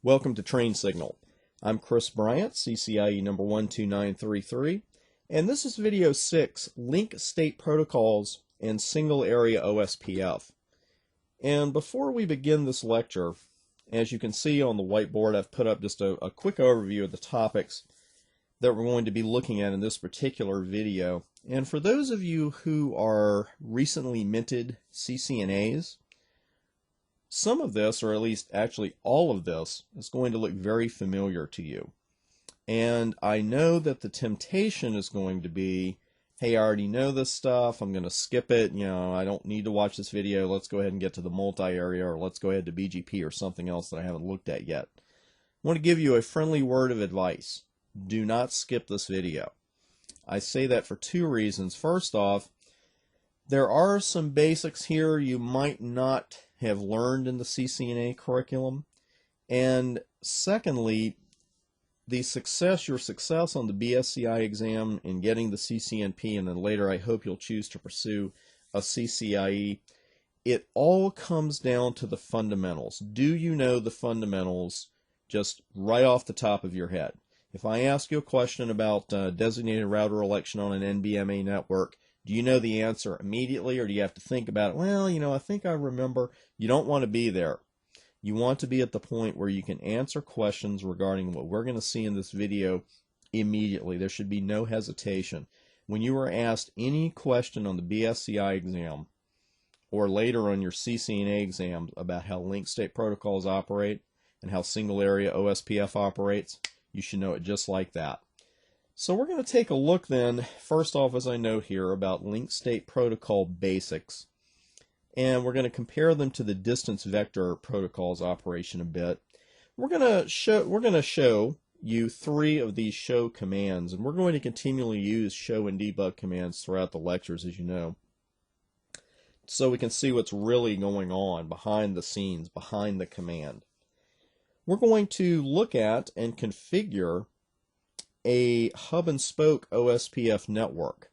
Welcome to Train Signal. I'm Chris Bryant, CCIE number 12933, and this is video 6, Link State Protocols and Single Area OSPF. And before we begin this lecture, as you can see on the whiteboard, I've put up just a quick overview of the topics that we're going to be looking at in this particular video. And for those of you who are recently minted CCNAs, some of this, or at least actually all of this, is going to look very familiar to you. And I know that the temptation is going to be, hey, I already know this stuff, I'm going to skip it, I don't need to watch this video, let's go ahead and get to the multi-area, or let's go ahead to BGP or something else that I haven't looked at yet. I want to give you a friendly word of advice. Do not skip this video. I say that for two reasons. First off, there are some basics here you might not have learned in the CCNA curriculum. And secondly, your success on the BSCI exam in getting the CCNP, and then later I hope you'll choose to pursue a CCIE, it all comes down to the fundamentals. Do you know the fundamentals just right off the top of your head? If I ask you a question about designated router election on an NBMA network, do you know the answer immediately, or do you have to think about it? Well, I think I remember. You don't want to be there. You want to be at the point where you can answer questions regarding what we're going to see in this video immediately. There should be no hesitation. When you are asked any question on the BSCI exam, or later on your CCNA exam about how link state protocols operate and how single area OSPF operates, you should know it just like that. So we're going to take a look then, first off, as I note here, about link state protocol basics. And we're going to compare them to the distance vector protocols operation a bit. We're going to show you three of these show commands, and we're going to continually use show and debug commands throughout the lectures, as you know, so we can see what's really going on behind the scenes, behind the command. We're going to look at and configure a hub and spoke OSPF network.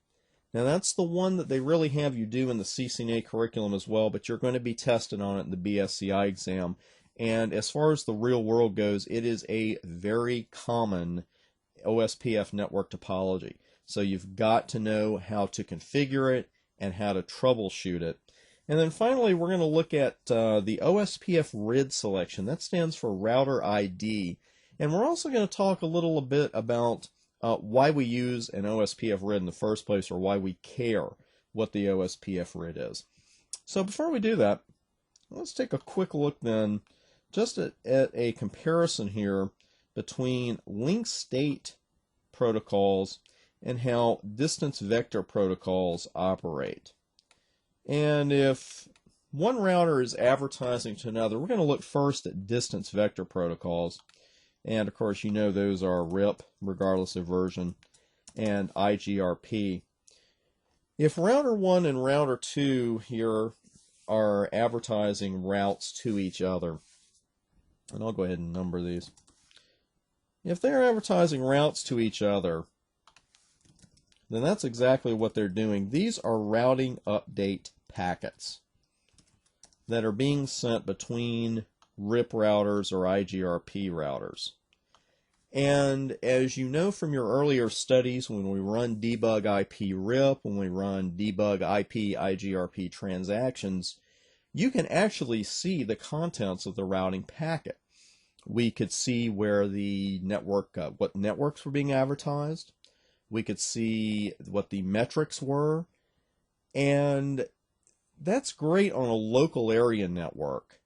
Now that's the one that they really have you do in the CCNA curriculum as well, but you're going to be tested on it in the BSCI exam. And as far as the real world goes, it is a very common OSPF network topology. So you've got to know how to configure it and how to troubleshoot it. And then finally, we're going to look at the OSPF RID selection. That stands for Router ID. And we're also going to talk a little bit about why we use an OSPF RID in the first place, or why we care what the OSPF RID is. So before we do that, let's take a quick look then just at a comparison here between link state protocols and how distance vector protocols operate. And if one router is advertising to another, we're going to look first at distance vector protocols. And of course, those are RIP, regardless of version, and IGRP. If router 1 and router 2 here are advertising routes to each other, and I'll go ahead and number these. If they're advertising routes to each other, then that's exactly what they're doing. These are routing update packets that are being sent between RIP routers or IGRP routers. And as you know from your earlier studies, when we run debug IP RIP, when we run debug IP IGRP transactions, you can actually see the contents of the routing packet. We could see where the network, what networks were being advertised. We could see what the metrics were. And that's great on a local area network,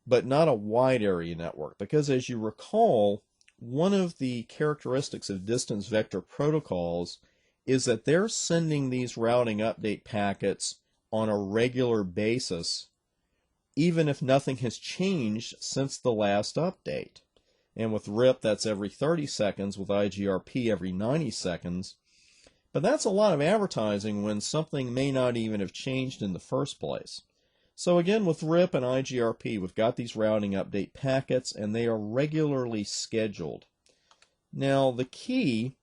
but not a wide area network, because as you recall, one of the characteristics of distance vector protocols is that they're sending these routing update packets on a regular basis, even if nothing has changed since the last update. And with RIP, that's every 30 seconds, with IGRP every 90 seconds. But that's a lot of advertising when something may not even have changed in the first place. So again, with RIP and IGRP, we've got these routing update packets, and they are regularly scheduled. Now, the key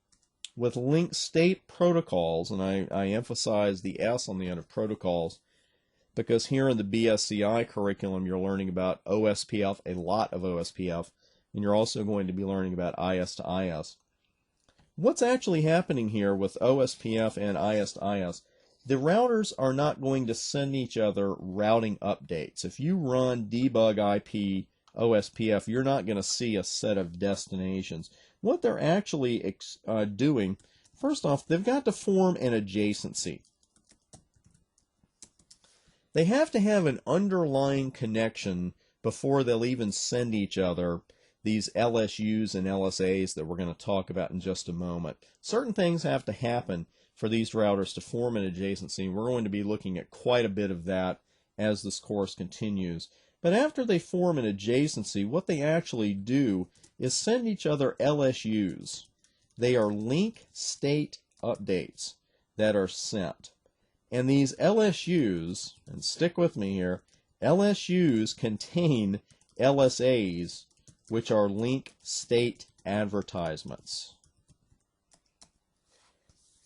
with link state protocols, and I emphasize the S on the end of protocols, because here in the BSCI curriculum, you're learning about OSPF, a lot of OSPF, and you're also going to be learning about IS to IS. What's actually happening here with OSPF and IS to IS, the routers are not going to send each other routing updates. If you run debug IP OSPF, you're not going to see a set of destinations. What they're actually doing, first off, they've got to form an adjacency. They have to have an underlying connection before they'll even send each other these LSUs and LSAs that we're going to talk about in just a moment. Certain things have to happen for these routers to form an adjacency. We're going to be looking at quite a bit of that as this course continues. But after they form an adjacency, what they actually do is send each other LSUs. They are link state updates that are sent. And these LSUs, and stick with me here, LSUs contain LSAs, which are link state advertisements.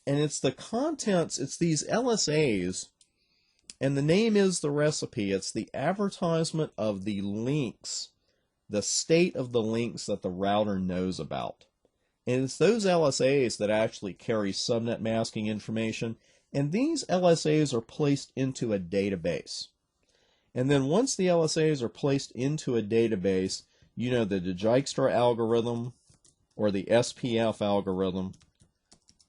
And it's the contents, it's these LSAs, and the name is the recipe. It's the advertisement of the links, the state of the links that the router knows about. And it's those LSAs that actually carry subnet masking information, and these LSAs are placed into a database. And then once the LSAs are placed into a database, you know the Dijkstra algorithm or the SPF algorithm,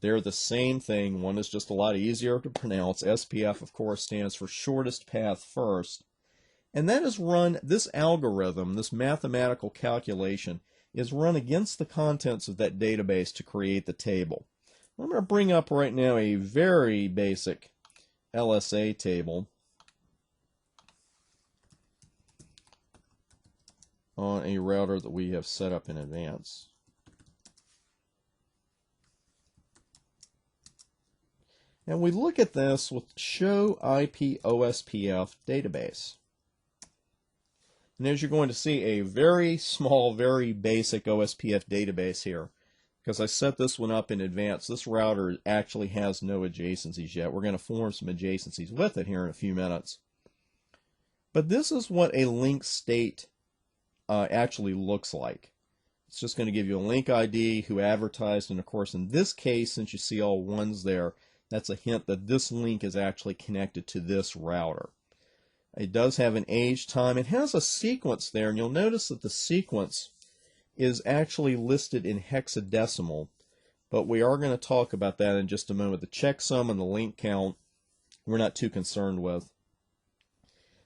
they're the same thing. One is just a lot easier to pronounce. SPF, of course, stands for shortest path first. And that is run, this algorithm, this mathematical calculation, is run against the contents of that database to create the table. I'm going to bring up right now a very basic LSA table on a router that we have set up in advance. And we look at this with show IP OSPF database. And as you're going to see, a very small, very basic OSPF database here. Because I set this one up in advance. This router actually has no adjacencies yet. We're going to form some adjacencies with it here in a few minutes. But this is what a link state actually looks like. It's just going to give you a link ID, who advertised, and of course in this case, since you see all ones there, that's a hint that this link is actually connected to this router. It does have an age time. It has a sequence there, and you'll notice that the sequence is actually listed in hexadecimal, but we are going to talk about that in just a moment. The checksum and the link count, we're not too concerned with.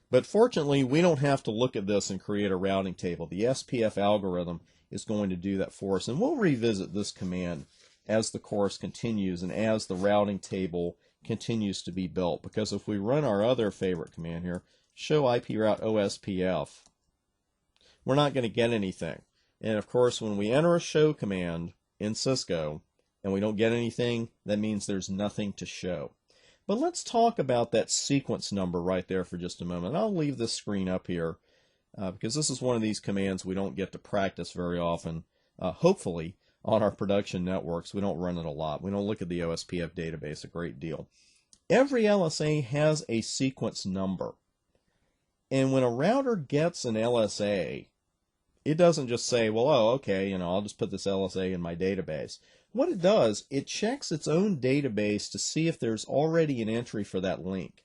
But fortunately, we don't have to look at this and create a routing table. The SPF algorithm is going to do that for us, and we'll revisit this command as the course continues and as the routing table continues to be built. Because if we run our other favorite command here, show IP route OSPF, we're not going to get anything. And of course, when we enter a show command in Cisco and we don't get anything, that means there's nothing to show. But let's talk about that sequence number right there for just a moment. I'll leave this screen up here because this is one of these commands we don't get to practice very often. Hopefully, on our production networks, we don't run it a lot. We don't look at the OSPF database a great deal. Every LSA has a sequence number. And when a router gets an LSA, it doesn't just say, well, oh, okay, I'll just put this LSA in my database. What it does, it checks its own database to see if there's already an entry for that link.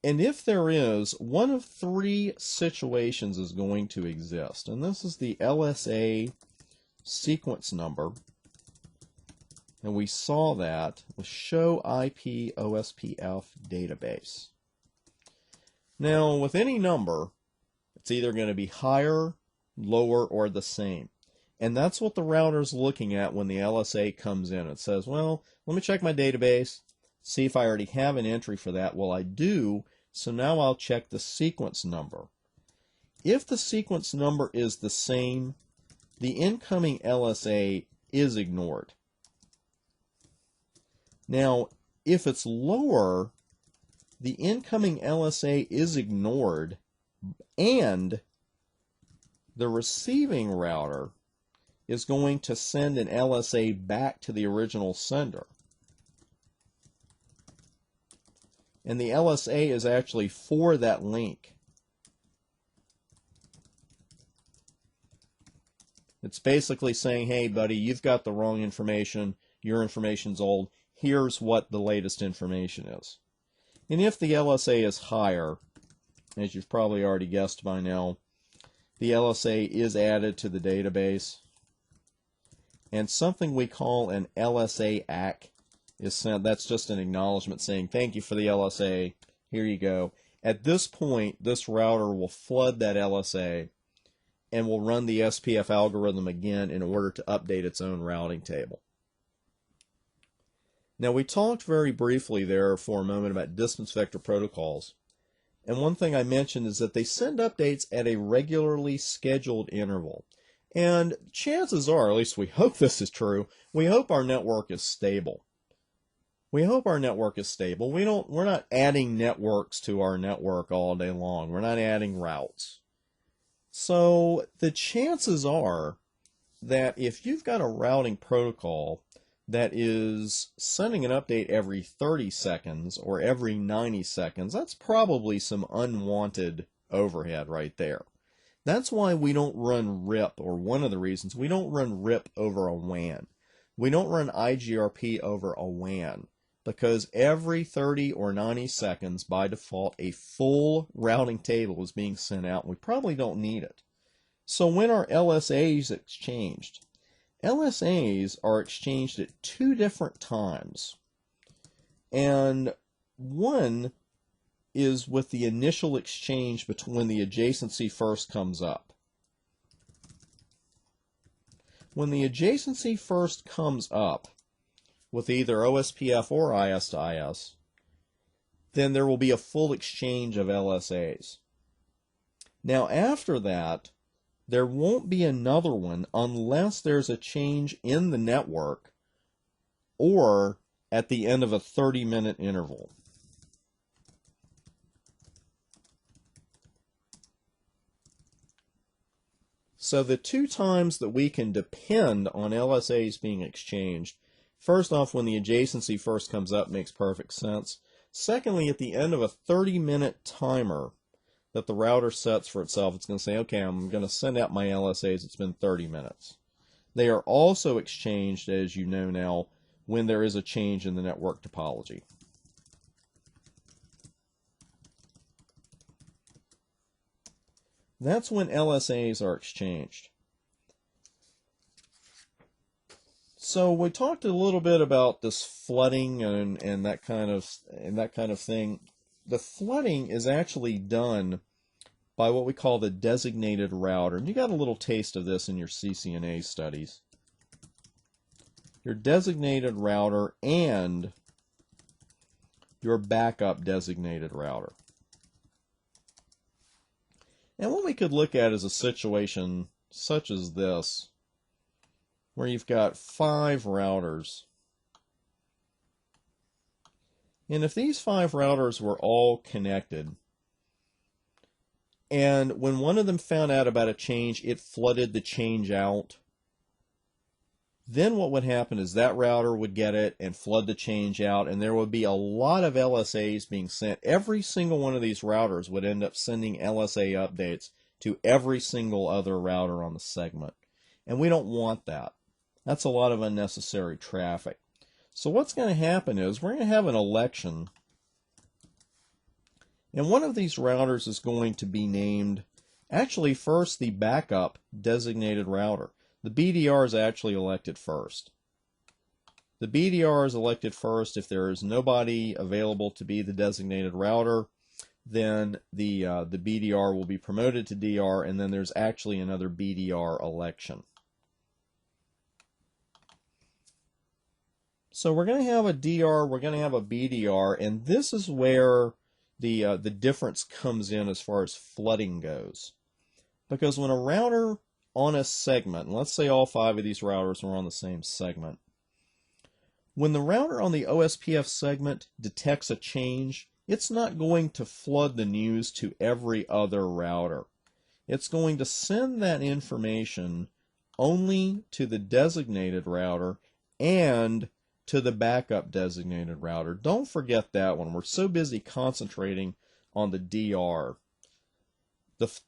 And if there is, one of three situations is going to exist. And this is the LSA sequence number. And we saw that with show IP OSPF database. Now, with any number, it's either going to be higher, lower, or the same. And that's what the router's looking at when the LSA comes in. It says, well, let me check my database, see if I already have an entry for that. Well, I do, so now I'll check the sequence number. If the sequence number is the same, the incoming LSA is ignored. Now, if it's lower, the incoming LSA is ignored, and the receiving router is going to send an LSA back to the original sender. And the LSA is actually for that link. It's basically saying, hey, buddy, you've got the wrong information. Your information's old. Here's what the latest information is. And if the LSA is higher, as you've probably already guessed by now, the LSA is added to the database. And something we call an LSA ACK is sent. That's just an acknowledgement saying, thank you for the LSA. Here you go. At this point, this router will flood that LSA and will run the SPF algorithm again in order to update its own routing table. Now, we talked very briefly there for a moment about distance vector protocols. And one thing I mentioned is that they send updates at a regularly scheduled interval. And chances are, at least we hope this is true, we hope our network is stable. We hope our network is stable. We're not adding networks to our network all day long. We're not adding routes. So the chances are that if you've got a routing protocol that is sending an update every 30 seconds or every 90 seconds, that's probably some unwanted overhead right there. That's why we don't run RIP, or one of the reasons we don't run RIP over a WAN. We don't run IGRP over a WAN, because every 30 or 90 seconds, by default, a full routing table is being sent out. We probably don't need it. So when are LSAs exchanged? LSAs are exchanged at two different times. And one is with the initial exchange when the adjacency first comes up. When the adjacency first comes up, with either OSPF or IS to IS, then there will be a full exchange of LSAs. Now after that, there won't be another one unless there's a change in the network or at the end of a 30-minute interval. So the two times that we can depend on LSAs being exchanged, first off, when the adjacency first comes up, makes perfect sense. Secondly, at the end of a 30-minute timer that the router sets for itself, it's going to say, okay, I'm going to send out my LSAs. It's been 30 minutes. They are also exchanged, as you know now, when there is a change in the network topology. That's when LSAs are exchanged. So we talked a little bit about this flooding and that kind of thing. The flooding is actually done by what we call the designated router. And you got a little taste of this in your CCNA studies. Your designated router and your backup designated router. And what we could look at is a situation such as this, where you've got 5 routers. And if these 5 routers were all connected, and when one of them found out about a change, it flooded the change out, then what would happen is that router would get it and flood the change out, and there would be a lot of LSAs being sent. Every single one of these routers would end up sending LSA updates to every single other router on the segment. And we don't want that. That's a lot of unnecessary traffic. So what's going to happen is we're going to have an election, and one of these routers is going to be named, actually first, the backup designated router. The BDR is actually elected first. The BDR is elected first. If there is nobody available to be the designated router, then the BDR will be promoted to DR, and then there's actually another BDR election. So we're going to have a DR, we're going to have a BDR, and this is where the difference comes in as far as flooding goes. Because when a router on a segment, and let's say all 5 of these routers are on the same segment, when the router on the OSPF segment detects a change, it's not going to flood the news to every other router. It's going to send that information only to the designated router and to the backup designated router. Don't forget that one. We're so busy concentrating on the DR.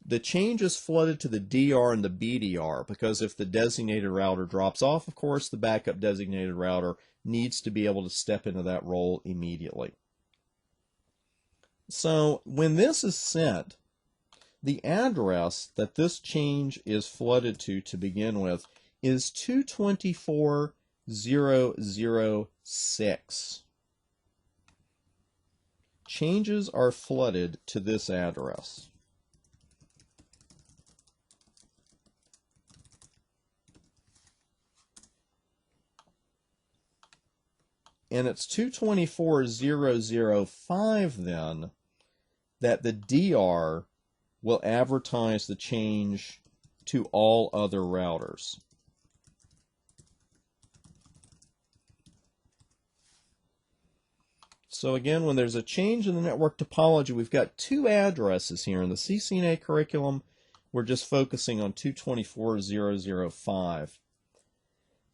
The change is flooded to the DR and the BDR because if the designated router drops off, of course, the backup designated router needs to be able to step into that role immediately. So when this is sent, the address that this change is flooded to begin with is 224.0.0.6. Changes are flooded to this address. And it's 224.0.0.5 then that the DR will advertise the change to all other routers. So again, when there's a change in the network topology, we've got two addresses here. In the CCNA curriculum, we're just focusing on 224.0.0.5.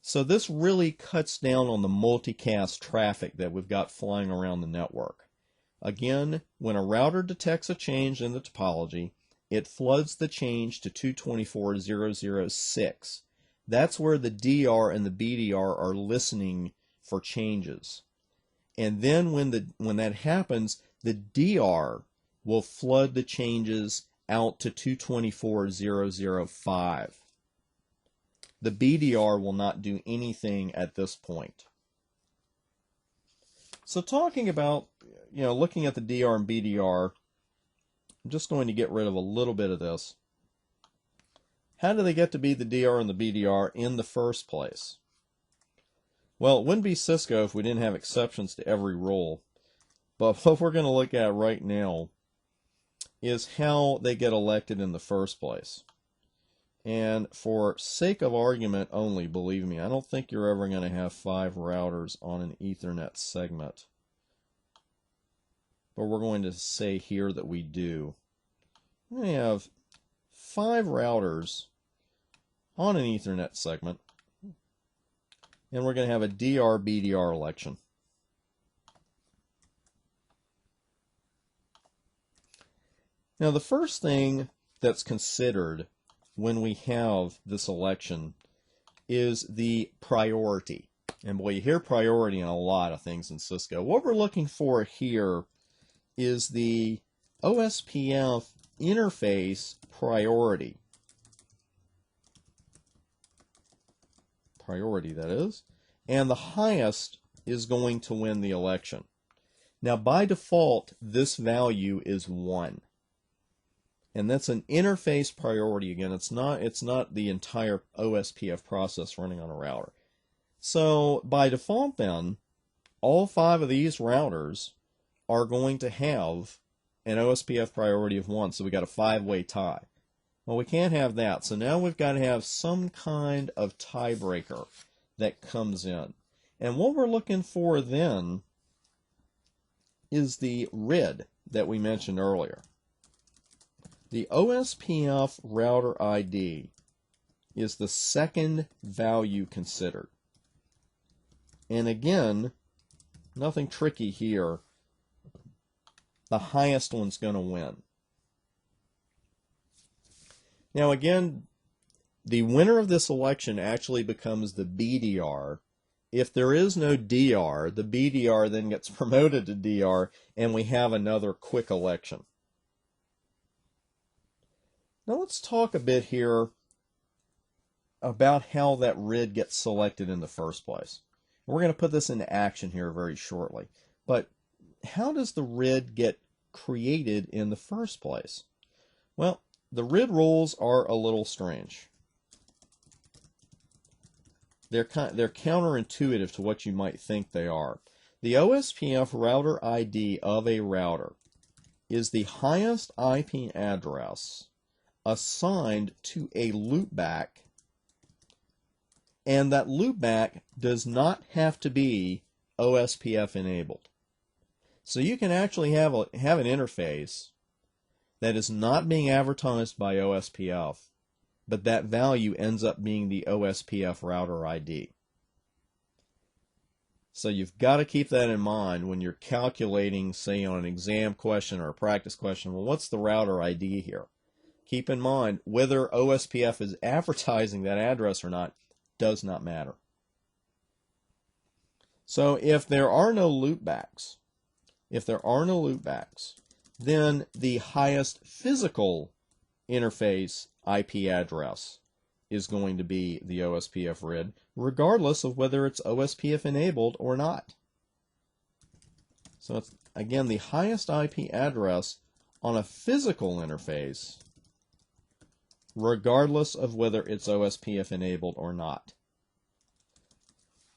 So this really cuts down on the multicast traffic that we've got flying around the network. Again, when a router detects a change in the topology, it floods the change to 224.0.0.6. That's where the DR and the BDR are listening for changes. And then when that happens, the DR will flood the changes out to 224.0.0.5. The BDR will not do anything at this point. So talking about, looking at the DR and BDR, I'm just going to get rid of a little bit of this. How do they get to be the DR and the BDR in the first place? Well, it wouldn't be Cisco if we didn't have exceptions to every rule. But what we're going to look at right now is how they get elected in the first place. And for sake of argument only, believe me, I don't think you're ever going to have 5 routers on an Ethernet segment. But we're going to say here that we do. We have 5 routers on an Ethernet segment. And we're going to have a DR-BDR election. Now the first thing that's considered when we have this election is the priority. And boy, you hear priority in a lot of things in Cisco. What we're looking for here is the OSPF interface priority. Priority, that is. And the highest is going to win the election. Now, by default, this value is 1. And that's an interface priority. Again, it's not the entire OSPF process running on a router. So by default then, all 5 of these routers are going to have an OSPF priority of 1. So we got a 5-way tie. Well, we can't have that. So now we've got to have some kind of tiebreaker that comes in. And what we're looking for then is the RID that we mentioned earlier. The OSPF router ID is the second value considered. And again, nothing tricky here. The highest one's going to win. Now again, the winner of this election actually becomes the BDR. If there is no DR, the BDR then gets promoted to DR, and we have another quick election. Now let's talk a bit here about how that RID gets selected in the first place. We're going to put this into action here very shortly. But how does the RID get created in the first place? Well, the RID rules are a little strange. They're counterintuitive to what you might think they are. The OSPF router ID of a router is the highest IP address assigned to a loopback, and that loopback does not have to be OSPF enabled. So you can actually have an interface that is not being advertised by OSPF, but that value ends up being the OSPF router ID. So you've got to keep that in mind when you're calculating, say, on an exam question or a practice question, well, what's the router ID here? Keep in mind, whether OSPF is advertising that address or not does not matter. So if there are no loopbacks, then the highest physical interface IP address is going to be the OSPF RID, regardless of whether it's OSPF enabled or not. So it's, again, the highest IP address on a physical interface, regardless of whether it's OSPF enabled or not.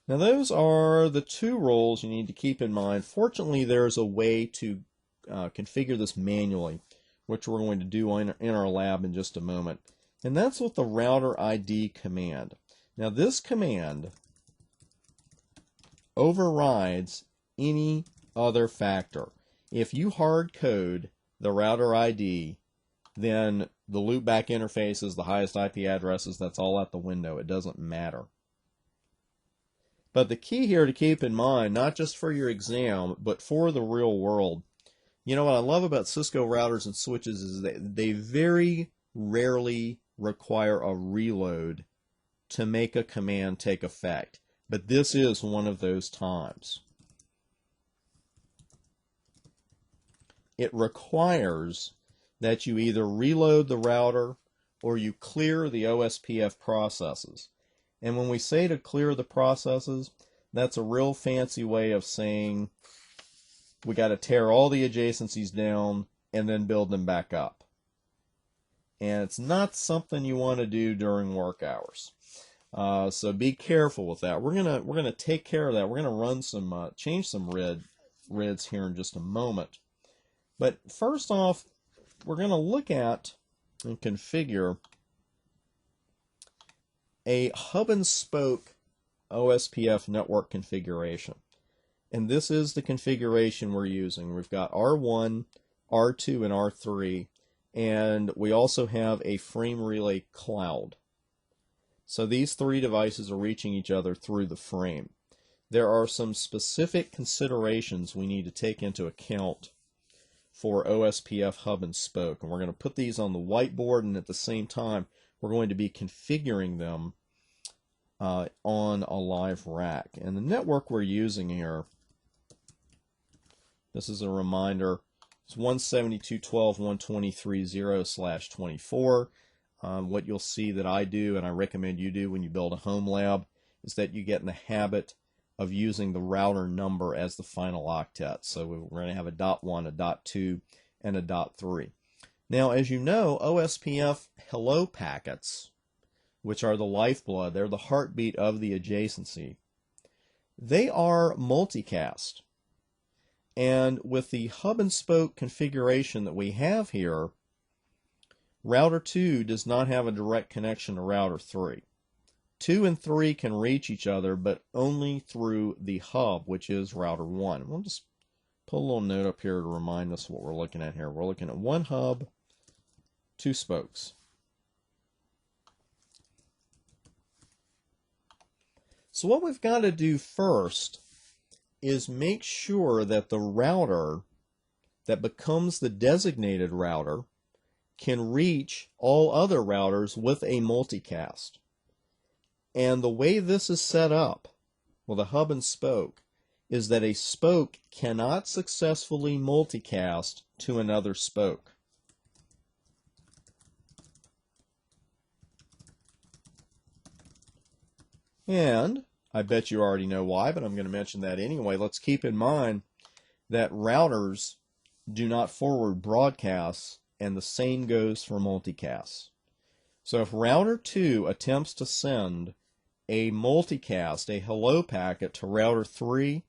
Now those are the two rules you need to keep in mind. Fortunately, there's a way to configure this manually, which we're going to do in our lab in just a moment. And that's with the router ID command. Now this command overrides any other factor. If you hard code the router ID, then the loopback interfaces, the highest IP addresses, that's all out the window. It doesn't matter. But the key here to keep in mind, not just for your exam, but for the real world, you know what I love about Cisco routers and switches is that they very rarely require a reload to make a command take effect. But this is one of those times. It requires that you either reload the router or you clear the OSPF processes. And when we say to clear the processes, that's a real fancy way of saying we got to tear all the adjacencies down and then build them back up. And it's not something you want to do during work hours. So be careful with that. We're gonna take care of that. We're gonna run some change some RIDs here in just a moment. But first off, we're gonna look at and configure a hub and spoke OSPF network configuration. And this is the configuration we're using. We've got R1, R2, and R3, and we also have a frame relay cloud. So these three devices are reaching each other through the frame. There are some specific considerations we need to take into account for OSPF hub and spoke, and we're going to put these on the whiteboard, and at the same time we're going to be configuring them on a live rack. And the network we're using here, this is a reminder, it's 172.12.123.0/24. What you'll see that I do, and I recommend you do when you build a home lab, is that you get in the habit of using the router number as the final octet. So we're going to have a .1, a .2, and a .3. Now, as you know, OSPF hello packets, which are the lifeblood, they're the heartbeat of the adjacency, they are multicast. And with the hub and spoke configuration that we have here, router 2 does not have a direct connection to router 3. 2 and 3 can reach each other, but only through the hub, which is router 1. We'll just put a little note up here to remind us what we're looking at here. We're looking at one hub, 2 spokes. So what we've got to do first is make sure that the router that becomes the designated router can reach all other routers with a multicast. And the way this is set up with a hub and spoke is that a spoke cannot successfully multicast to another spoke. And I bet you already know why, but I'm going to mention that anyway. Let's keep in mind that routers do not forward broadcasts, and the same goes for multicasts. So if router 2 attempts to send a multicast, a hello packet to router 3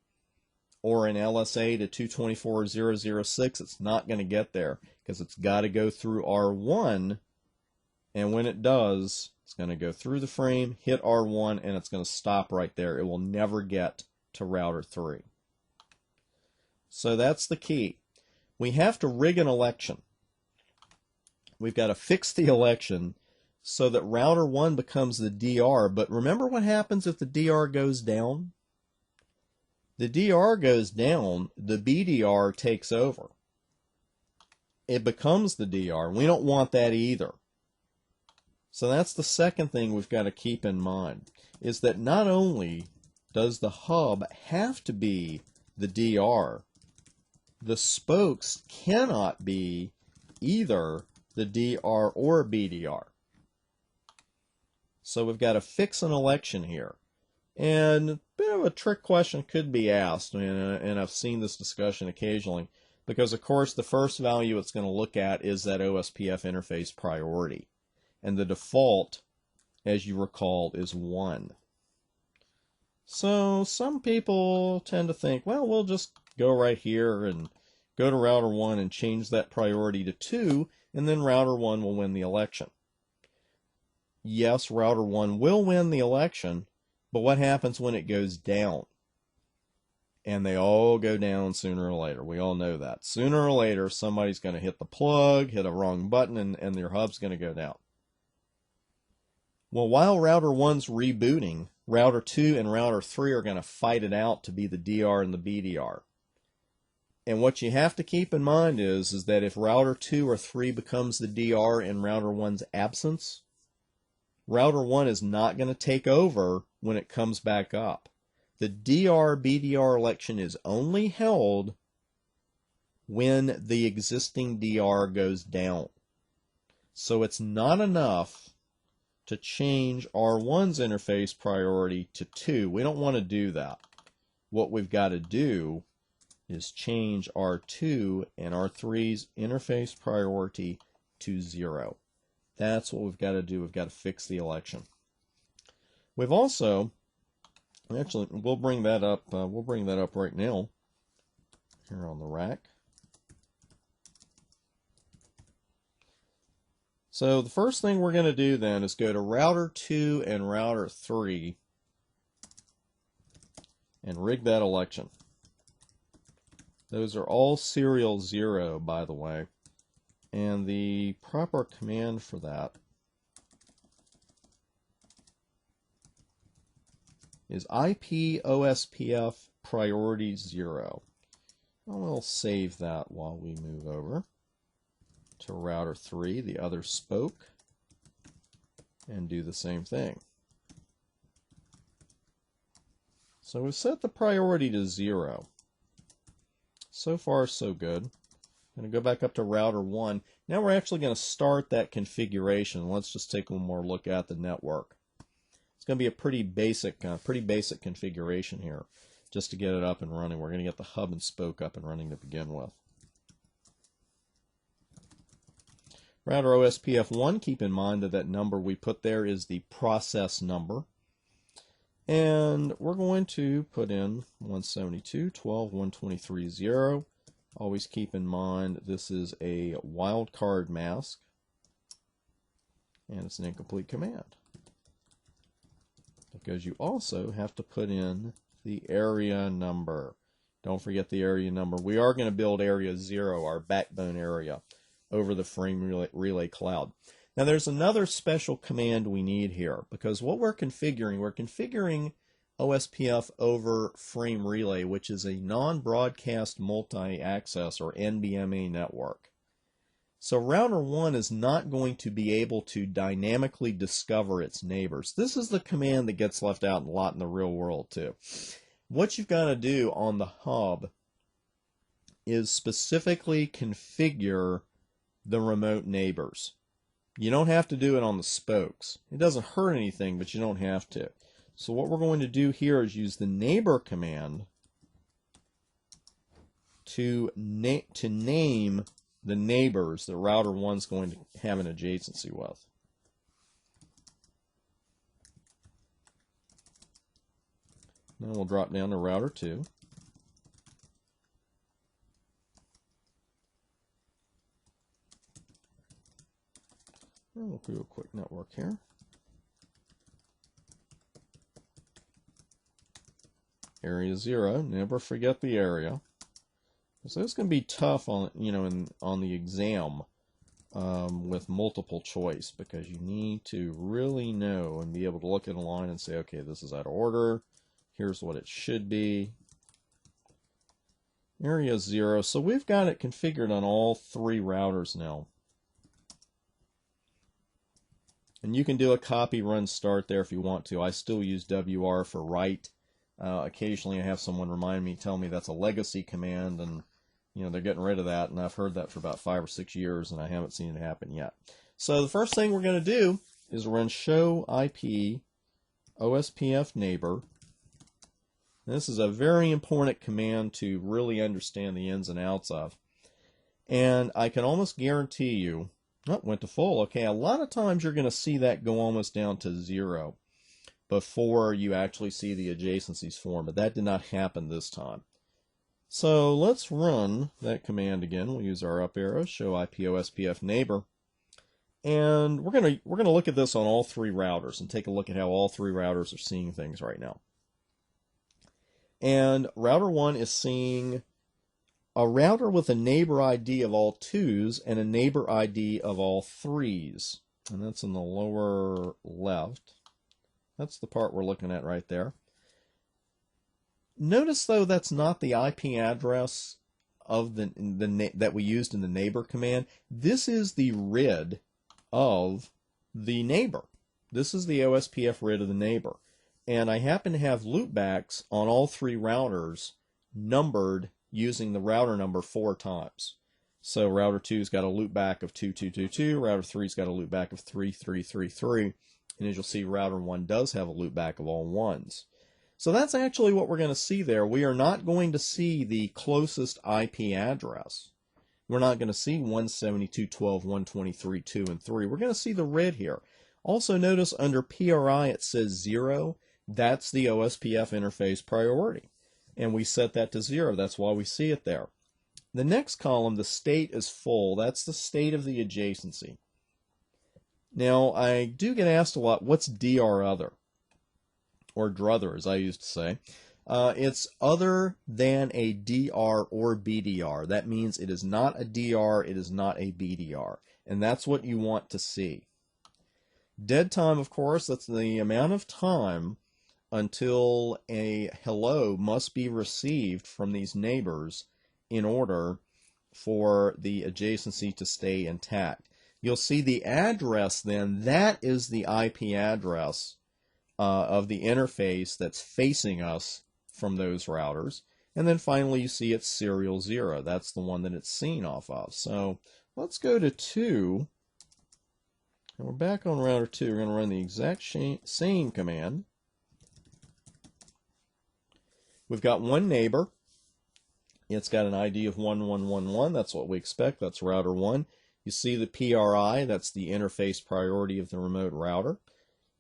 or an LSA to 224.0.0.6, it's not going to get there because it's got to go through R1, and when it does, it's going to go through the frame, hit R1, and it's going to stop right there. It will never get to router 3. So that's the key. We have to rig an election. We've got to fix the election so that router 1 becomes the DR. But remember what happens if the DR goes down? The DR goes down, the BDR takes over. it becomes the DR. We don't want that either. So that's the second thing we've got to keep in mind, is that not only does the hub have to be the DR, the spokes cannot be either the DR or BDR. So we've got to fix an election here. And a bit of a trick question could be asked, and I've seen this discussion occasionally, because of course the first value it's going to look at is that OSPF interface priority. And the default, as you recall, is 1. So some people tend to think, well, we'll just go right here and go to router 1 and change that priority to 2, and then router 1 will win the election. Yes, router 1 will win the election, but what happens when it goes down? And they all go down sooner or later. We all know that. Sooner or later, somebody's going to hit the plug, hit a wrong button, and their hub's going to go down. Well, while router 1's rebooting, router 2 and router 3 are going to fight it out to be the DR and the BDR. And what you have to keep in mind is that if router 2 or 3 becomes the DR in router 1's absence, router 1 is not going to take over when it comes back up. The DR-BDR election is only held when the existing DR goes down. So it's not enough to change R1's interface priority to 2. We don't want to do that. What we've got to do is change R2 and R3's interface priority to 0. That's what we've got to do. We've got to fix the election. We've also, actually, we'll bring that up right now here on the rack. So the first thing we're going to do then is go to router 2 and router 3 and rig that election. Those are all serial 0, by the way. And the proper command for that is IP OSPF priority 0. We'll save that while we move over to router 3, the other spoke, and do the same thing. So we've set the priority to 0. So far, so good. I'm going to go back up to router 1. Now we're actually going to start that configuration. Let's just take one more look at the network. It's going to be a pretty basic configuration here, just to get it up and running. We're going to get the hub and spoke up and running to begin with. Router OSPF 1, keep in mind that that number we put there is the process number. And we're going to put in 172.12.123.0. Always keep in mind this is a wildcard mask, and it's an incomplete command, because you also have to put in the area number. Don't forget the area number. We are going to build area 0, our backbone area, over the frame relay cloud. Now there's another special command we need here, because what we're configuring OSPF over frame relay, which is a non-broadcast multi-access or NBMA network. So router 1 is not going to be able to dynamically discover its neighbors. This is the command that gets left out a lot in the real world too. What you've got to do on the hub is specifically configure the remote neighbors. You don't have to do it on the spokes. It doesn't hurt anything, but you don't have to. So what we're going to do here is use the neighbor command to name the neighbors that router 1's going to have an adjacency with. Then we'll drop down to router 2. And we'll do a quick network here. Area 0, never forget the area. So it's going to be tough on on the exam with multiple choice, because you need to really know and be able to look at a line and say, okay, this is out of order. Here's what it should be. area 0. So we've got it configured on all 3 routers now. And you can do a copy run start there if you want to. I still use WR for write. Occasionally I have someone remind me, tell me that's a legacy command, and they're getting rid of that, and I've heard that for about 5 or 6 years, and I haven't seen it happen yet. So the first thing we're going to do is run show IP OSPF neighbor. This is a very important command to really understand the ins and outs of. And I can almost guarantee you, oh, went to full. Okay, a lot of times you're going to see that go almost down to 0 before you actually see the adjacencies form, but that did not happen this time. So let's run that command again. We'll use our up arrow, show IP OSPF neighbor. And we're gonna look at this on all 3 routers and take a look at how all 3 routers are seeing things right now. And router 1 is seeing a router with a neighbor ID of all 2s and a neighbor ID of all 3s. And that's in the lower left. That's the part we're looking at right there. Notice, though, that's not the IP address of that we used in the neighbor command. This is the RID of the neighbor. This is the OSPF RID of the neighbor. And I happen to have loopbacks on all 3 routers numbered using the router number 4 times. So router 2's got a loopback of 2222, router 3's got a loopback of 3333, and as you'll see, router 1 does have a loopback of all 1s. So that's actually what we're going to see there. We are not going to see the closest IP address. We're not going to see 172.12.123.2 and 3. We're going to see the RID here. Also notice under PRI it says 0. That's the OSPF interface priority. And we set that to 0. That's why we see it there. The next column, the state is full. That's the state of the adjacency. Now, I do get asked a lot, what's DR other? Or druther, as I used to say. It's other than a DR or BDR. That means it is not a DR, it is not a BDR. And that's what you want to see. Dead time, of course, that's the amount of time until a hello must be received from these neighbors in order for the adjacency to stay intact. You'll see the address then, that is the IP address of the interface that's facing us from those routers. And then finally you see it's serial 0. That's the one that it's seen off of. So let's go to 2. And we're back on router 2. We're going to run the exact same command. We've got one neighbor. It's got an ID of 1111. That's what we expect. That's router 1. You see the PRI. That's the interface priority of the remote router.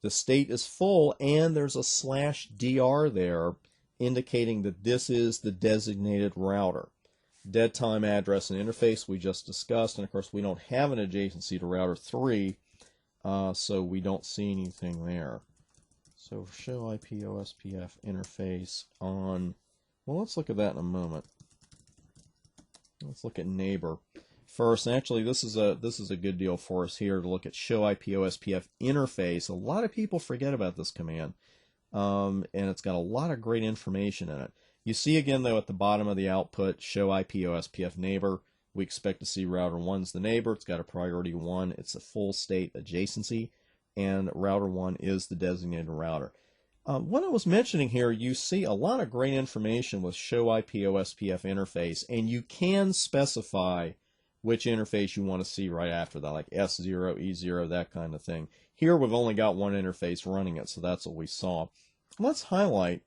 The state is full, and there's a /DR there indicating that this is the designated router. Dead time address and interface we just discussed, and of course we don't have an adjacency to router 3, so we don't see anything there. So show IP OSPF interface on, well, let's look at that in a moment. Let's look at neighbor first. And actually, this is a good deal for us here to look at show IP OSPF interface. A lot of people forget about this command, and it's got a lot of great information in it. You see again, though, at the bottom of the output, show IP OSPF neighbor. We expect to see router 1's the neighbor. It's got a priority 1. It's a full state adjacency, and router 1 is the designated router. What I was mentioning here, you see a lot of great information with show IP OSPF interface, and you can specify which interface you want to see right after that, like S0, E0, that kind of thing. Here we've only got one interface running it, so that's what we saw. Let's highlight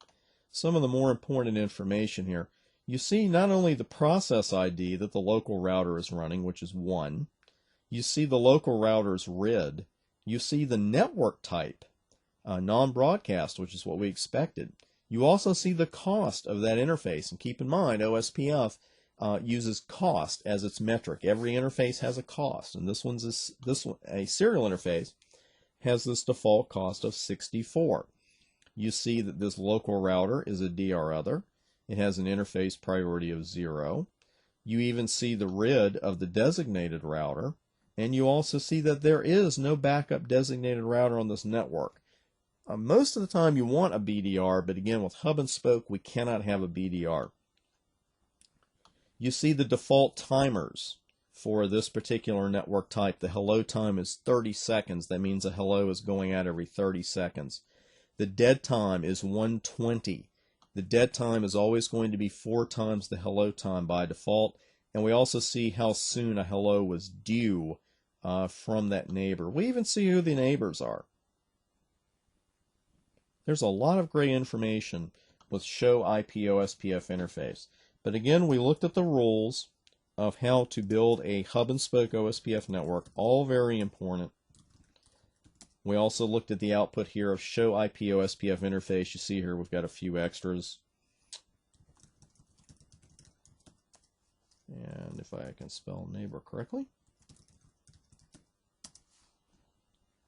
some of the more important information here. You see not only the process ID that the local router is running, which is 1. You see the local router's RID. You see the network type, non-broadcast, which is what we expected. You also see the cost of that interface, and keep in mind OSPF uses cost as its metric. Every interface has a cost, and this one, a serial interface, has this default cost of 64. You see that this local router is a DR other. It has an interface priority of 0. You even see the RID of the designated router, and you also see that there is no backup designated router on this network. Most of the time you want a BDR, but again with hub and spoke we cannot have a BDR. You see the default timers for this particular network type. The hello time is 30 seconds. That means a hello is going out every 30 seconds. The dead time is 120. The dead time is always going to be 4 times the hello time by default. And we also see how soon a hello was due from that neighbor. We even see who the neighbors are. There's a lot of great information with show IP OSPF interface. But again, we looked at the rules of how to build a hub and spoke OSPF network, all very important. We also looked at the output here of show IP OSPF interface. You see here we've got a few extras. And if I can spell neighbor correctly,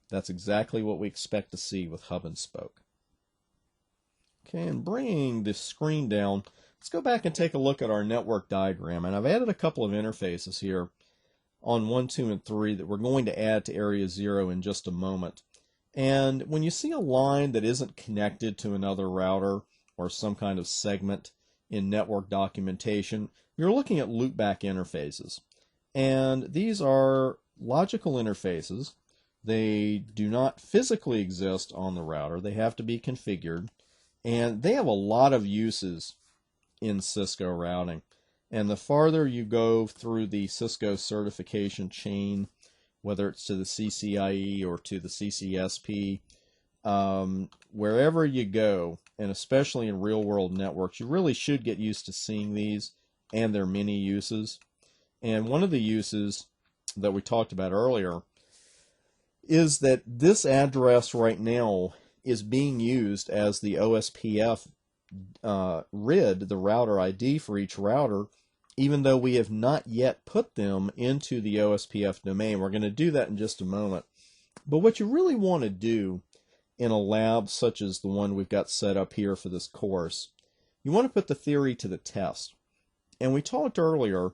that's exactly what we expect to see with hub and spoke. Okay, and bringing the screen down, let's go back and take a look at our network diagram. And I've added a couple of interfaces here on 1, 2, and 3 that we're going to add to area 0 in just a moment. And when you see a line that isn't connected to another router or some kind of segment in network documentation, you're looking at loopback interfaces. And these are logical interfaces. They do not physically exist on the router. They have to be configured. And they have a lot of uses in Cisco routing. And the farther you go through the Cisco certification chain, whether it's to the CCIE or to the CCSP, wherever you go, and especially in real-world networks, you really should get used to seeing these and their many uses. And one of the uses that we talked about earlier is that this address right now is being used as the OSPF RID, the router ID for each router, even though we have not yet put them into the OSPF domain. We're going to do that in just a moment. But what you really want to do in a lab such as the one we've got set up here for this course, you want to put the theory to the test. And we talked earlier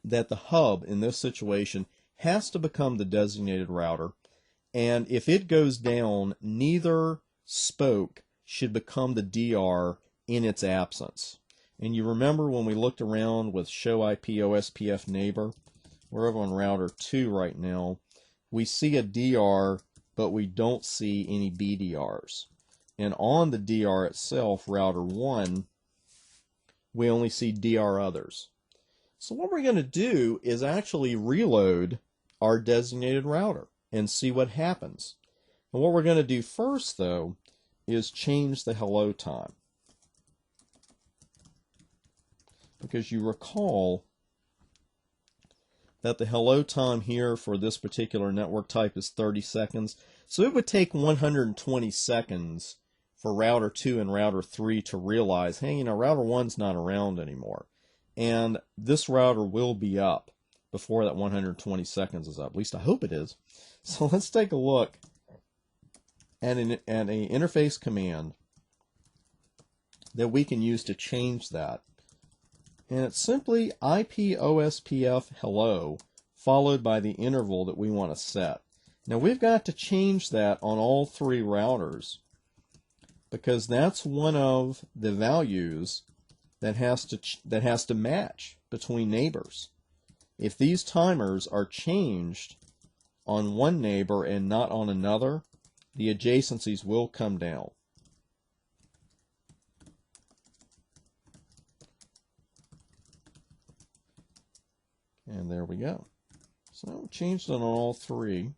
that the hub in this situation has to become the designated router. And if it goes down, neither spoke should become the DR in its absence. And you remember when we looked around with show IP OSPF neighbor, we're over on router 2 right now, we see a DR, but we don't see any BDRs. And on the DR itself, router 1, we only see DR others. So what we're going to do is actually reload our designated router and see what happens. And what we're going to do first, though, is change the hello time. Because you recall that the hello time here for this particular network type is 30 seconds. So it would take 120 seconds for router 2 and router 3 to realize, hey, router 1's not around anymore. And this router will be up before that 120 seconds is up. At least I hope it is. So let's take a look at an interface command that we can use to change that. And it's simply IP OSPF hello followed by the interval that we want to set. Now we've got to change that on all 3 routers because that's one of the values that has to match between neighbors. If these timers are changed on one neighbor and not on another, the adjacencies will come down. And there we go. So changed it on all 3.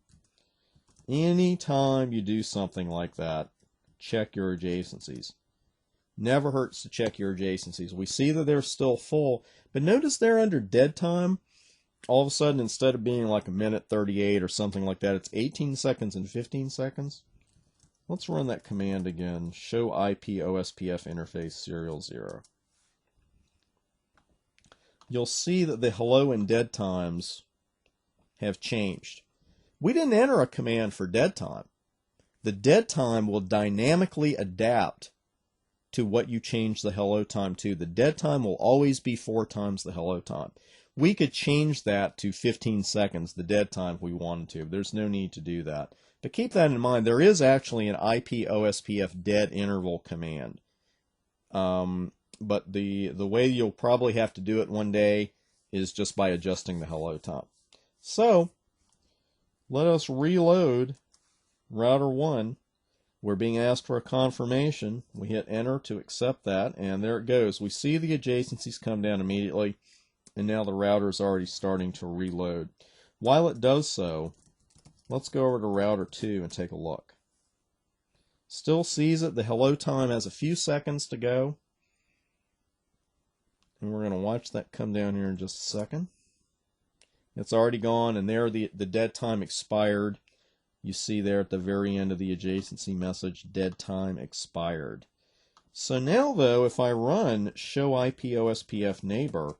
Anytime you do something like that, check your adjacencies. Never hurts to check your adjacencies. We see that they're still full, but notice they're under dead time. All of a sudden, instead of being like a minute 38 or something like that, it's 18 seconds and 15 seconds. Let's run that command again. Show IP OSPF interface serial 0. You'll see that the hello and dead times have changed. We didn't enter a command for dead time. The dead time will dynamically adapt to what you change the hello time to. The dead time will always be 4 times the hello time. We could change that to 15 seconds, the dead time, if we wanted to. There's no need to do that. But keep that in mind. There is actually an IP OSPF dead interval command. but the way you'll probably have to do it one day is just by adjusting the hello time. So let us reload router 1. We're being asked for a confirmation. We hit enter to accept that, and there it goes. We see the adjacencies come down immediately, and now the router is already starting to reload. While it does so, let's go over to router 2 and take a look. Still sees it. The hello time has a few seconds to go. And we're going to watch that come down here in just a second. It's already gone, and there the dead time expired. You see there at the very end of the adjacency message, dead time expired. So now, though, if I run show IP OSPF neighbor,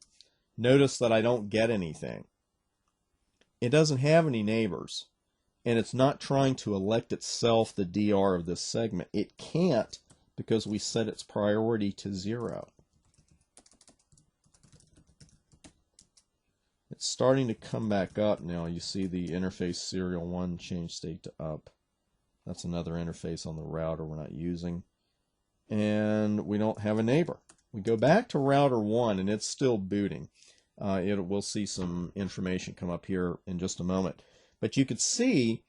notice that I don't get anything. It doesn't have any neighbors, and it's not trying to elect itself the DR of this segment. It can't because we set its priority to 0. It's starting to come back up now. You see the interface serial 1 change state to up. That's another interface on the router we're not using. And we don't have a neighbor. We go back to router 1 and it's still booting. We'll see some information come up here in just a moment. But you could see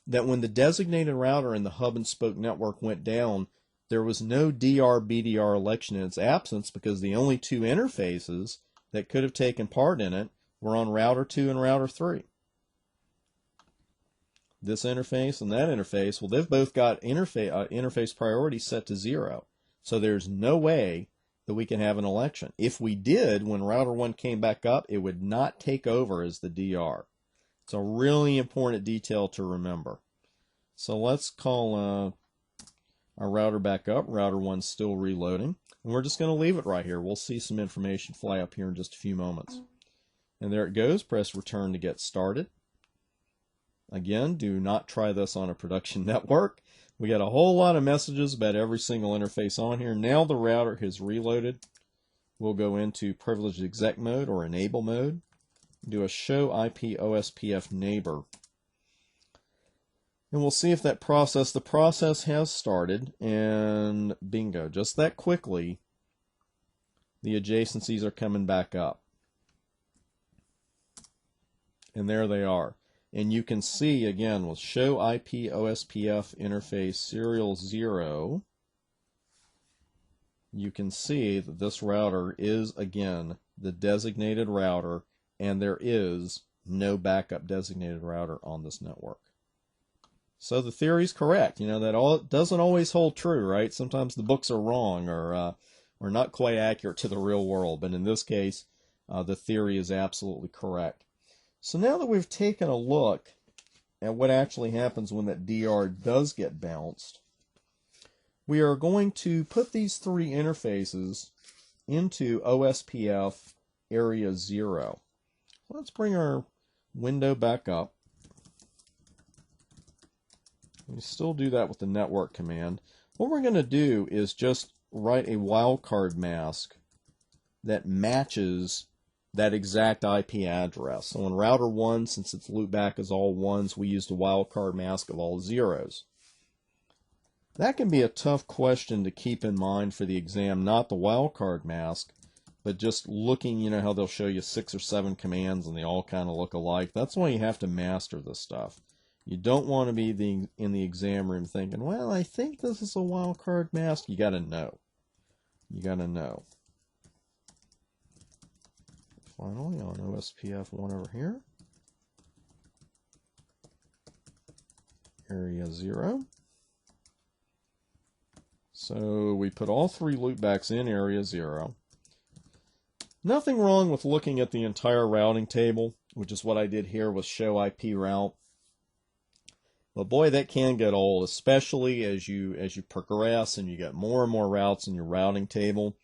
that when the designated router in the hub and spoke network went down, there was no DR-BDR election in its absence because the only 2 interfaces that could have taken part in it were on router 2 and router 3. This interface and that interface, well, they've both got interface priority set to 0. So there's no way that we can have an election. If we did, when router 1 came back up, it would not take over as the DR. It's a really important detail to remember. So let's call our router back up. Router 1's still reloading. And we're just going to leave it right here. We'll see some information fly up here in just a few moments. And there it goes. Press return to get started. Again, do not try this on a production network. We got a whole lot of messages about every single interface on here. Now the router has reloaded. We'll go into privileged exec mode or enable mode. Do a show IP OSPF neighbor. And we'll see if the process has started, and bingo, just that quickly, the adjacencies are coming back up. And there they are. And you can see, again, with show IP OSPF interface serial 0, you can see that this router is, again, the designated router, and there is no backup designated router on this network. So the theory's correct. You know, that doesn't always hold true, right? Sometimes the books are wrong or not quite accurate to the real world. But in this case, the theory is absolutely correct. So now that we've taken a look at what actually happens when that DR does get bounced, we are going to put these 3 interfaces into OSPF area 0. Let's bring our window back up. We still do that with the network command. What we're going to do is just write a wildcard mask that matches that exact IP address. So in router 1, since its loopback is all 1s, we used a wildcard mask of all 0s. That can be a tough question to keep in mind for the exam, not the wildcard mask, but just looking, you know how they'll show you 6 or 7 commands and they all kind of look alike. That's why you have to master this stuff. You don't want to be in the exam room thinking, well, I think this is a wildcard mask. You got to know. You got to know. Finally, on OSPF 1 over here, area 0. So we put all 3 loopbacks in area 0. Nothing wrong with looking at the entire routing table, which is what I did here with show IP route. But boy, that can get old, especially as you progress and you get more and more routes in your routing table.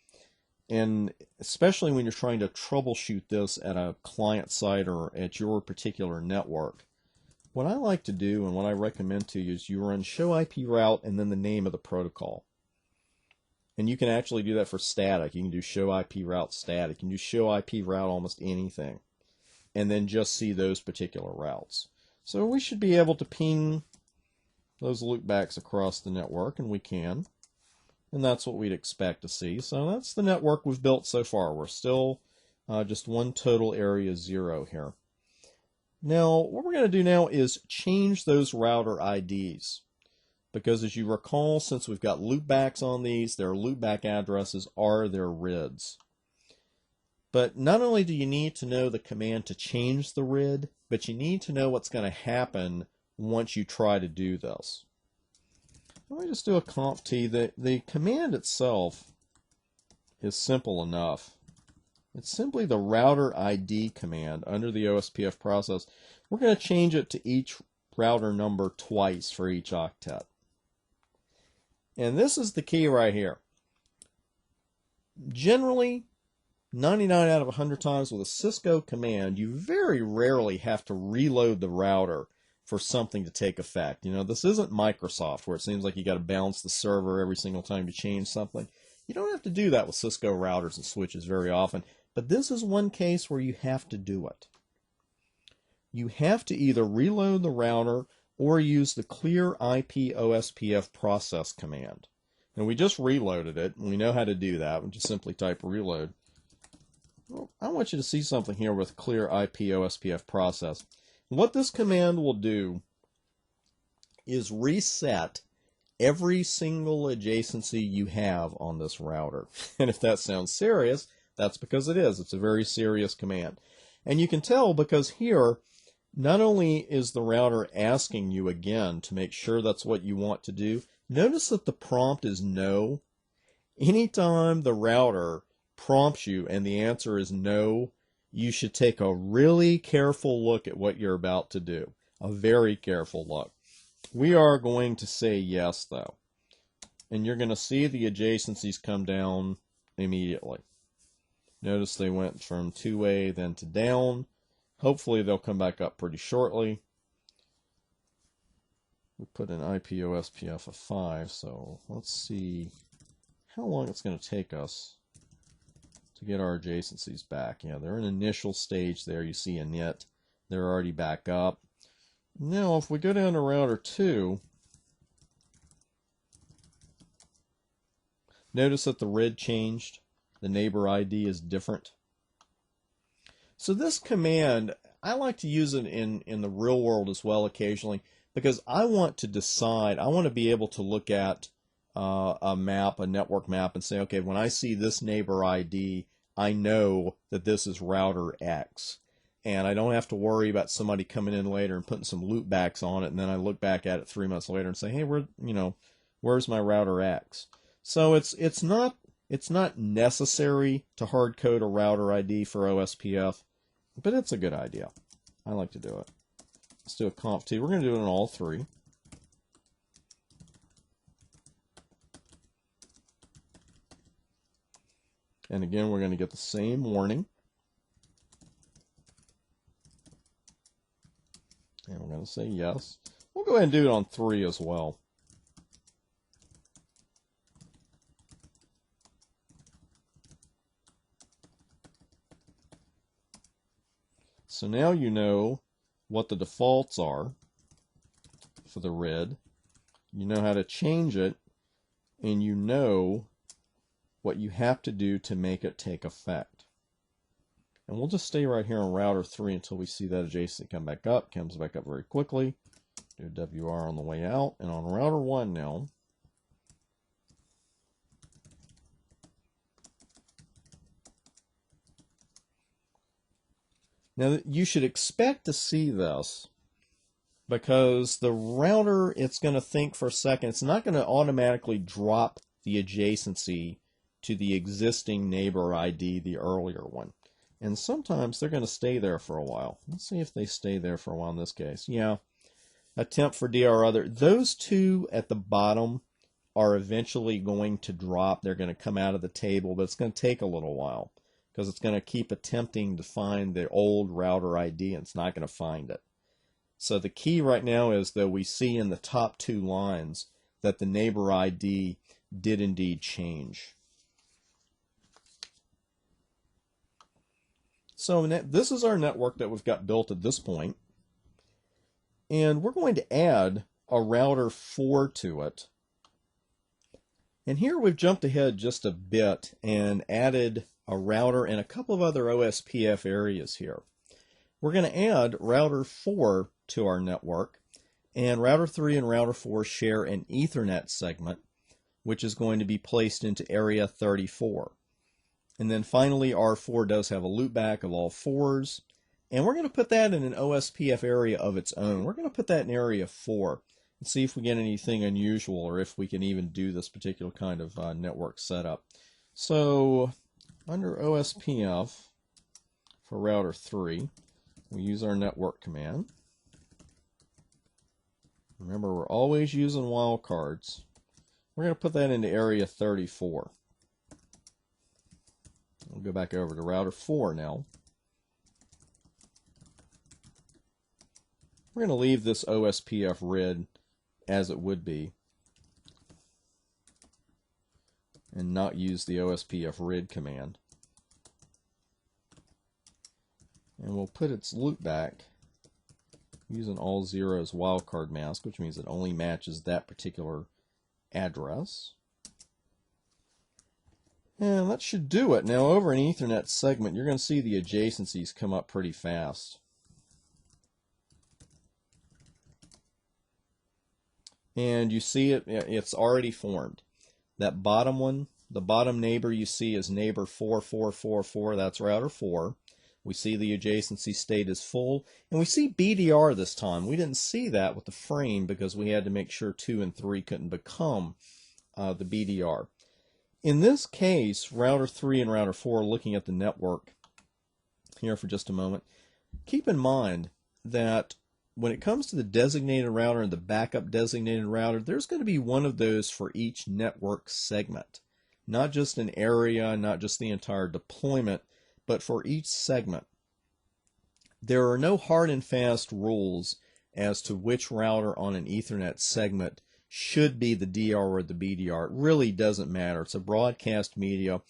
And especially when you're trying to troubleshoot this at a client site or at your particular network. What I like to do and what I recommend to you is you run show IP route and then the name of the protocol. And you can actually do that for static. You can do show IP route static. You can do show IP route almost anything. And then just see those particular routes. So we should be able to ping those loopbacks across the network, and we can. and that's what we'd expect to see. So that's the network we've built so far. We're still just one total area 0 here. Now, what we're going to do now is change those router IDs. Because as you recall, since we've got loopbacks on these, their loopback addresses are their RIDs. But not only do you need to know the command to change the RID, but you need to know what's going to happen once you try to do this. Let me just do a conf t. The command itself is simple enough. It's simply the router ID command under the OSPF process. We're going to change it to each router number twice for each octet. And this is the key right here. Generally, 99 out of 100 times with a Cisco command, you very rarely have to reload the router for something to take effect. You know, this isn't Microsoft where it seems like you got to balance the server every single time you change something. You don't have to do that with Cisco routers and switches very often, but this is one case where you have to do it. You have to either reload the router or use the clear IP OSPF process command. And we just reloaded it, and we know how to do that. We just simply type reload. Well, I want you to see something here with clear IP OSPF process. What this command will do is reset every single adjacency you have on this router. And if that sounds serious, that's because it is. It's a very serious command. And you can tell because here, not only is the router asking you again to make sure that's what you want to do, notice that the prompt is no. Anytime the router prompts you and the answer is no, you should take a really careful look at what you're about to do. A very careful look. We are going to say yes, though. And you're going to see the adjacencies come down immediately. Notice they went from 2A then to down. Hopefully they'll come back up pretty shortly. We put an IP OSPF of 5, so let's see how long it's going to take us to get our adjacencies back. Yeah, they're in initial stage there. You see a knit. They're already back up. Now, if we go down to router 2, notice that the RID changed. The neighbor ID is different. So this command, I like to use it in the real world as well occasionally because I want to decide, I want to be able to look at a map, a network map, and say, okay, when I see this neighbor ID, I know that this is router X. And I don't have to worry about somebody coming in later and putting some loopbacks on it, and then I look back at it 3 months later and say, hey, where's my router X? So it's not necessary to hard code a router ID for OSPF, but it's a good idea. I like to do it. Let's do a conf t. We're going to do it on all 3. And again, we're going to get the same warning. And we're going to say yes. We'll go ahead and do it on 3 as well. So now you know what the defaults are for the RID. You know how to change it, and you know what you have to do to make it take effect. And we'll just stay right here on router 3 until we see that adjacency come back up. Comes back up very quickly. Do WR on the way out. And on router 1 now, now you should expect to see this because the router, it's going to think for a second. It's not going to automatically drop the adjacency to the existing neighbor ID, the earlier one. And sometimes they're going to stay there for a while. Let's see if they stay there for a while in this case. Yeah, attempt for DR other. Those 2 at the bottom are eventually going to drop. They're going to come out of the table, but it's going to take a little while because it's going to keep attempting to find the old router ID, and it's not going to find it. So the key right now is that we see in the top 2 lines that the neighbor ID did indeed change. So this is our network that we've got built at this point. And we're going to add a router 4 to it. And here we've jumped ahead just a bit and added a router and a couple of other OSPF areas here. We're going to add router 4 to our network, and router 3 and router 4 share an Ethernet segment, which is going to be placed into area 34. And then finally, R4 does have a loopback of all 4s, and we're going to put that in an OSPF area of its own. We're going to put that in area 4 and see if we get anything unusual or if we can even do this particular kind of network setup. So under OSPF for router 3, we use our network command. Remember, we're always using wildcards. We're going to put that into area 34. We'll go back over to router 4 now. We're going to leave this OSPF RID as it would be and not use the OSPF RID command. And we'll put its loopback using all zeros wildcard mask, which means it only matches that particular address. And that should do it. Now over an Ethernet segment, you're going to see the adjacencies come up pretty fast. And you see it's already formed. That bottom one, the bottom neighbor you see is neighbor 4444, that's router 4. We see the adjacency state is full, and we see BDR this time. We didn't see that with the frame because we had to make sure 2 and 3 couldn't become the BDR. In this case, router 3 and router 4, looking at the network here for just a moment, keep in mind that when it comes to the designated router and the backup designated router, there's going to be one of those for each network segment. Not just an area, not just the entire deployment, but for each segment. There are no hard and fast rules as to which router on an Ethernet segment should be the DR or the BDR. It really doesn't matter. It's a broadcast media.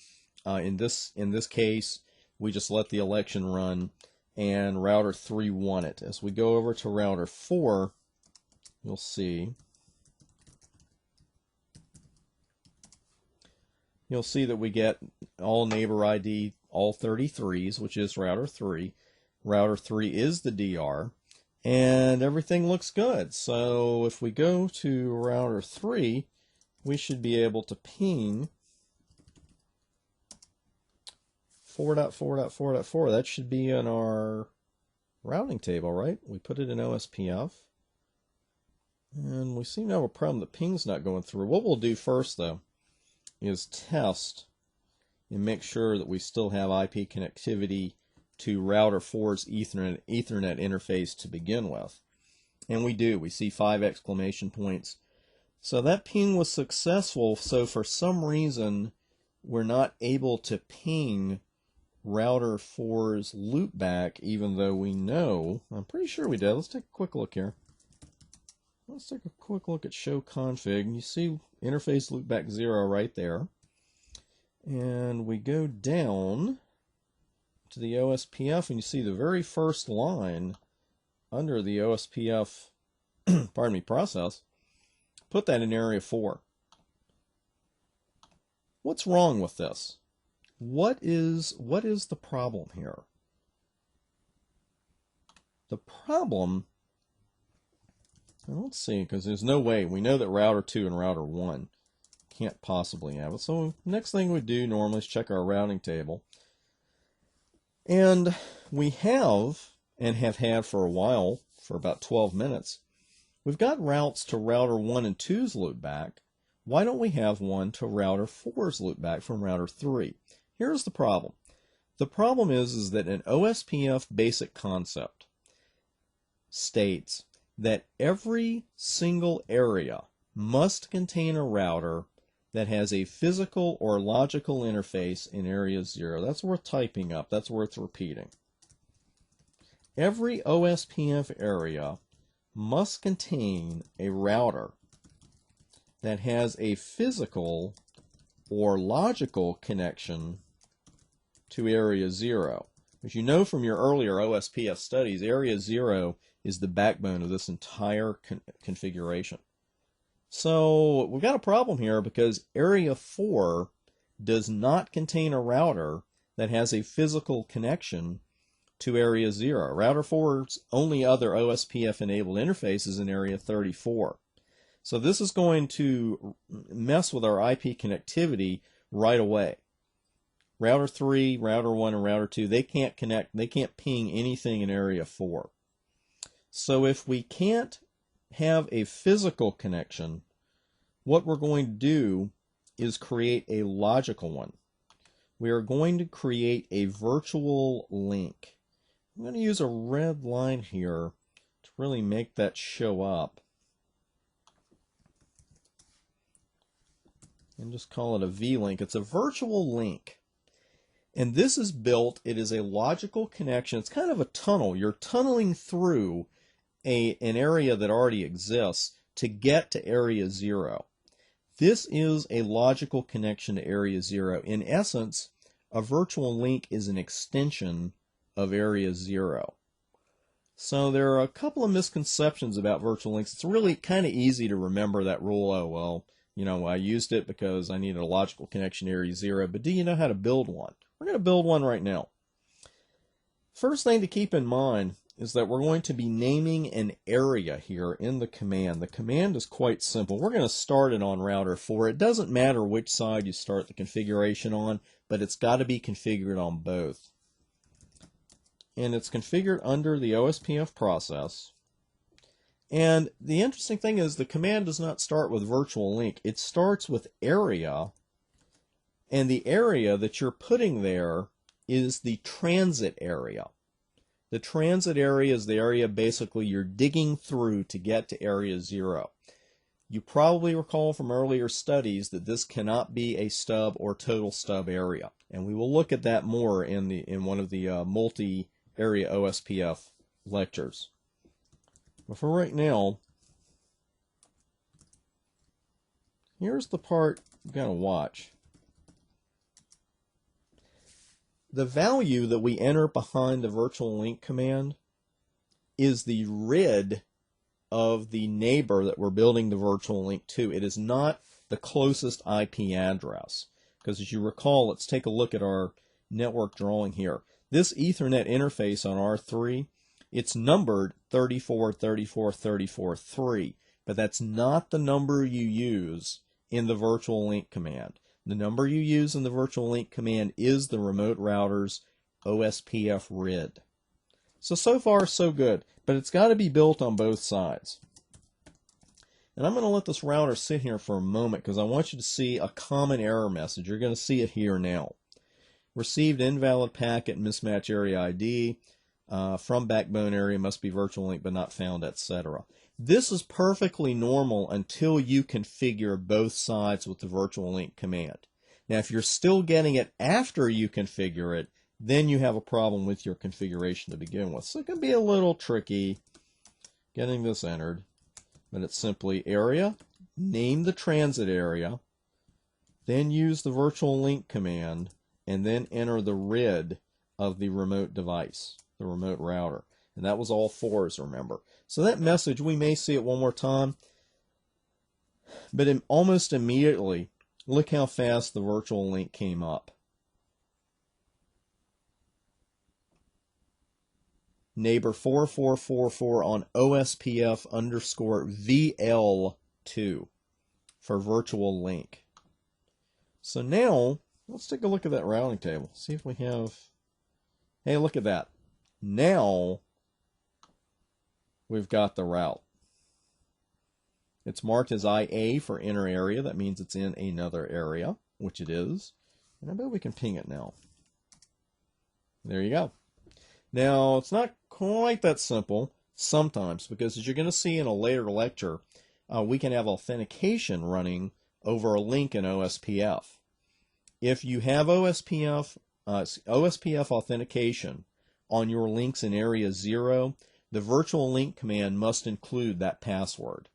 In this case, we just let the election run, and router 3 won it. As we go over to router 4, you'll see that we get all neighbor ID, all 33s, which is router 3. Router 3 is the DR, and everything looks good. So if we go to router 3, we should be able to ping 4.4.4.4. That should be in our routing table, right? We put it in OSPF. And we seem to have a problem. The ping's not going through. What we'll do first, though, is test and make sure that we still have IP connectivity to router 4's Ethernet interface to begin with. And we do. We see 5 exclamation points. So that ping was successful. So for some reason, we're not able to ping router 4's loopback, even though we know, I'm pretty sure we did. Let's take a quick look here. Let's take a quick look at show config. And you see interface loopback 0 right there. And we go down to the OSPF, and you see the very first line under the OSPF process. Put that in area 4. What's wrong with this? What is the problem here? The problem, let's see, because there's no way. We know that router 2 and router 1 can't possibly have it. So next thing we do normally is check our routing table. And we have, and have had for a while, for about 12 minutes, we've got routes to router 1 and 2's loopback. Why don't we have one to router 4's loopback from router 3? Here's the problem. The problem is that an OSPF basic concept states that every single area must contain a router that has a physical or logical interface in area 0. That's worth typing up. That's worth repeating. Every OSPF area must contain a router that has a physical or logical connection to area 0. As you know from your earlier OSPF studies, area 0 is the backbone of this entire configuration. So we've got a problem here because Area 4 does not contain a router that has a physical connection to Area 0. Router 4's only other OSPF-enabled interface is in Area 34. So this is going to mess with our IP connectivity right away. Router 3, Router 1, and Router 2, they can't connect, they can't ping anything in Area 4. So if we can't have a physical connection, what we're going to do is create a logical one. We are going to create a virtual link. I'm going to use a red line here to really make that show up. And just call it a V-link. It's a virtual link. And this is built, it is a logical connection. It's kind of a tunnel. You're tunneling through an area that already exists to get to Area 0. This is a logical connection to Area 0. In essence, a virtual link is an extension of Area 0. So there are a couple of misconceptions about virtual links. It's really kind of easy to remember that rule. Oh, well, you know, I used it because I needed a logical connection to Area 0, but do you know how to build one? We're going to build one right now. First thing to keep in mind is that we're going to be naming an area here in the command. The command is quite simple. We're going to start it on router 4. It doesn't matter which side you start the configuration on, but it's got to be configured on both. And it's configured under the OSPF process. And the interesting thing is the command does not start with virtual link. It starts with area, and the area that you're putting there is the transit area. The transit area is the area basically you're digging through to get to Area 0. You probably recall from earlier studies that this cannot be a stub or total stub area, and we will look at that more in one of the multi-area OSPF lectures. But for right now, here's the part you've got to watch. The value that we enter behind the virtual link command is the RID of the neighbor that we're building the virtual link to. It is not the closest IP address. Because as you recall, let's take a look at our network drawing here. This Ethernet interface on R3, it's numbered 34.34.34.3, but that's not the number you use in the virtual link command. The number you use in the virtual link command is the remote router's OSPF RID. So far, so good, but it's got to be built on both sides. And I'm going to let this router sit here for a moment because I want you to see a common error message. You're going to see it here now. Received invalid packet, mismatch area ID, from backbone area must be virtual link but not found, etc. This is perfectly normal until you configure both sides with the virtual link command. Now, if you're still getting it after you configure it, then you have a problem with your configuration to begin with. So it can be a little tricky getting this entered, but it's simply area, name the transit area, then use the virtual link command, and then enter the RID of the remote device, the remote router. And that was all 4s, remember. So that message, we may see it one more time, but almost immediately, look how fast the virtual link came up. Neighbor 4444 on OSPF _ VL2 for virtual link. So now, let's take a look at that routing table. See if we have, hey, look at that. Now, we've got the route. It's marked as IA for inner area. That means it's in another area, which it is. And I bet we can ping it now. There you go. Now, it's not quite that simple sometimes, because as you're going to see in a later lecture, we can have authentication running over a link in OSPF. If you have OSPF authentication on your links in Area 0, the virtual link command must include that password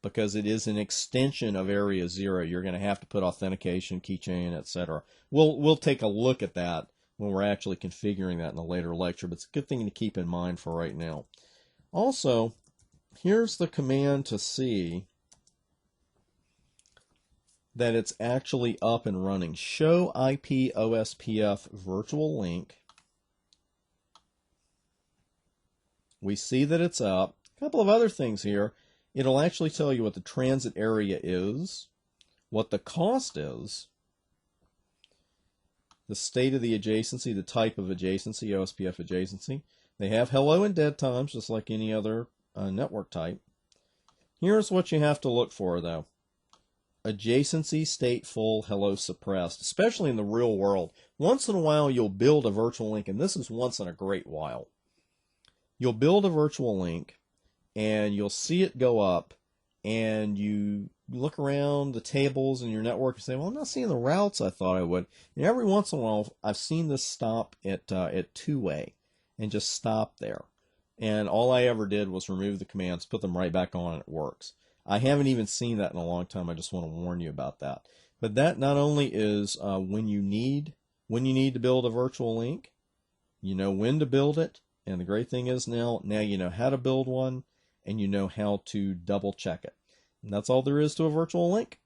because it is an extension of Area 0. You're going to have to put authentication, keychain, etc. We'll take a look at that when we're actually configuring that in a later lecture, but it's a good thing to keep in mind for right now. Also, here's the command to see that it's actually up and running. Show IP OSPF virtual link. We see that it's up. A couple of other things here. It'll actually tell you what the transit area is, what the cost is, the state of the adjacency, the type of adjacency, OSPF adjacency. They have hello and dead times, just like any other network type. Here's what you have to look for, though. Adjacency, stateful, hello suppressed, especially in the real world. Once in a while, you'll build a virtual link, and this is once in a great while. You'll build a virtual link, and you'll see it go up, and you look around the tables in your network and say, well, I'm not seeing the routes I thought I would. And every once in a while, I've seen this stop at two-way and just stop there. And all I ever did was remove the commands, put them right back on, and it works. I haven't even seen that in a long time. I just want to warn you about that. But that not only is when you need to build a virtual link, you know when to build it. And the great thing is now you know how to build one, and you know how to double check it. And that's all there is to a virtual link.